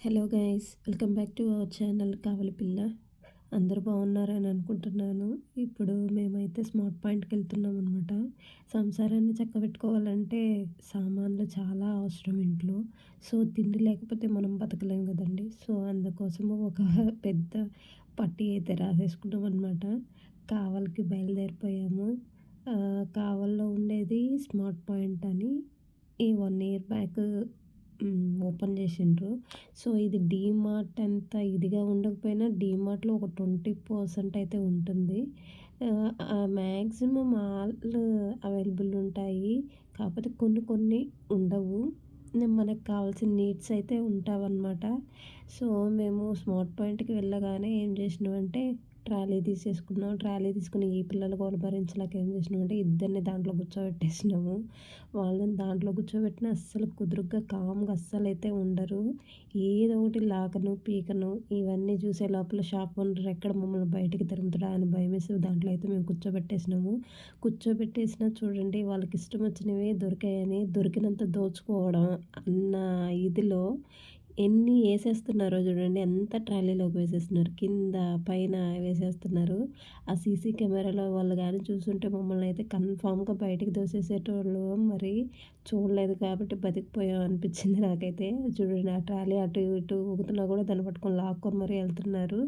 Hello guys, welcome back to our channel Kavali Pilla. అందరూ బాగున్నారని అనుకుంటున్నాను. ఇప్పుడు మేమైతే స్మార్ట్ పాయింట్కి వెళ్తున్నాం అనమాట. సంసారాన్ని చక్కబెట్టుకోవాలంటే సామాన్లు చాలా అవసరం ఇంట్లో. సో తిండి లేకపోతే మనం బతకలేం కదండి. సో అందుకోసము ఒక పెద్ద పట్టి అయితే రాసేసుకున్నాం అనమాట. కావలికి బయలుదేరిపోయాము. కావల్లో ఉండేది స్మార్ట్ పాయింట్ అని ఈ 1 ఇయర్ బ్యాక్ ఓపెన్ చేసిండ్రు. సో ఇది డీమార్ట్ అంత ఇదిగా ఉండకపోయినా డీమార్ట్‌లో ఒక 20% అయితే ఉంటుంది. మ్యాక్సిమం ఆల్ అవైలబుల్ ఉంటాయి. కాకపోతే కొన్ని కొన్ని ఉండవు. మనకు కావాల్సిన నీడ్స్ అయితే ఉంటావన్నమాట. సో మేము స్మార్ట్ పాయింట్‌కి వెళ్ళగానే ఏం చేసినామంటే ట్రాలీ తీసేసుకున్నాం. ట్రాలీ తీసుకొని ఈ పిల్లల గోల భరించలేక ఏం చేసినామంటే ఇద్దరిని దాంట్లో కూర్చోబెట్టేసినాము. వాళ్ళని దాంట్లో కూర్చోబెట్టినా అస్సలు కుదురుగ్గా కామ్‌గా అస్సలైతే ఉండరు. ఏదో ఒకటి లాగను, పీకను ఇవన్నీ చూసే లోపల షాప్ ఓనర్ ఎక్కడ మమ్మల్ని బయటికి తరుముతాడా అని భయమేసి దాంట్లో అయితే మేము కూర్చోబెట్టేసినాము. కూర్చోబెట్టేసినా చూడండి వాళ్ళకి ఇష్టం వచ్చినవి దొరికాయని దొరికినంత దోచుకోవడం అన్న ఇదిలో ఎన్ని ఏసేస్తున్నారో చూడండి. ఎంత ట్రాలీలోకి వేసేస్తున్నారు. కింద, పైన వేసేస్తున్నారు. ఆ సీసీ కెమెరాలో వాళ్ళు గాని చూసుంటే మమ్మల్ని అయితే కన్ఫామ్‌గా బయటికి తోసేసేటోళ్ళు. మరి చూడలేదు కాబట్టి బతికిపోయాం అనిపించింది నాకైతే. చూడండి ఆ ట్రాలీ అటు ఇటు ఊగుతున్నా కూడా దాన్ని పట్టుకొని లాక్కొని మరీ ఎళ్తున్నారు.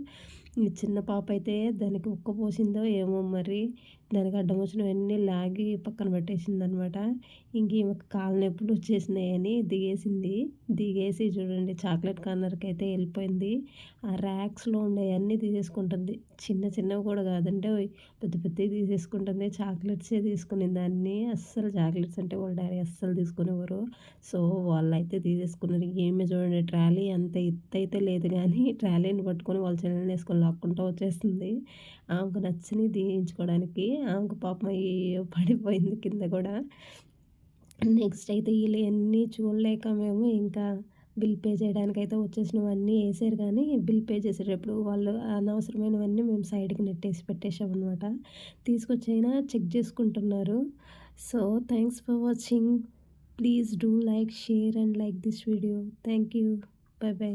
ఈ చిన్న పాప అయితే దానికి ఉక్కపోసిందో ఏమో మరి దానికి అడ్డం వచ్చినవన్నీ లాగి పక్కన పెట్టేసిందనమాట. ఇంక ఈమెకు కాళ్ళ నొప్పులు వచ్చేసినాయని దిగేసింది. దిగేసి చూడండి చాక్లెట్ కార్నర్‌కి అయితే వెళ్ళిపోయింది. ఆ ర్యాక్స్‌లో ఉండేయన్నీ తీసేసుకుంటుంది. చిన్న చిన్నవి కూడా కాదండి పెద్ద పెద్దవి తీసేసుకుంటుంది. చాక్లెట్సే తీసుకునింది అన్నీ. అస్సలు చాక్లెట్స్ అంటే వాళ్ళ డాడీ అస్సలు తీసుకునేవారు. సో వాళ్ళైతే తీసేసుకున్నారు. ఈమె చూడండి ట్రాలీ అంత ఎత్తయితే లేదు గానీ ట్రాలీని పట్టుకొని వాళ్ళ చెల్లెల్ని వేసుకొని లాక్కుంటూ వచ్చేస్తుంది. ఆమెకు నచ్చినవి తీయించుకోవడానికి. ఆమెకు పాపం అయ్యయ్యో పడిపోయింది కింద కూడా. నెక్స్ట్ అయితే వీళ్ళయన్నీ చూడలేక మేము ఇంకా బిల్ పే చేయడానికైతే వచ్చేసినవన్నీ ఏసారు కానీ బిల్ పే చేసేటప్పుడు వాళ్ళు అనవసరమైనవన్నీ మేము సైడ్‌కి నెట్టేసి పెట్టేసామనమాట. తీసుకొచ్చైనా చెక్ చేసుకుంటున్నారు. So thanks for watching. Please do like, share and like this video. Thank you. By by.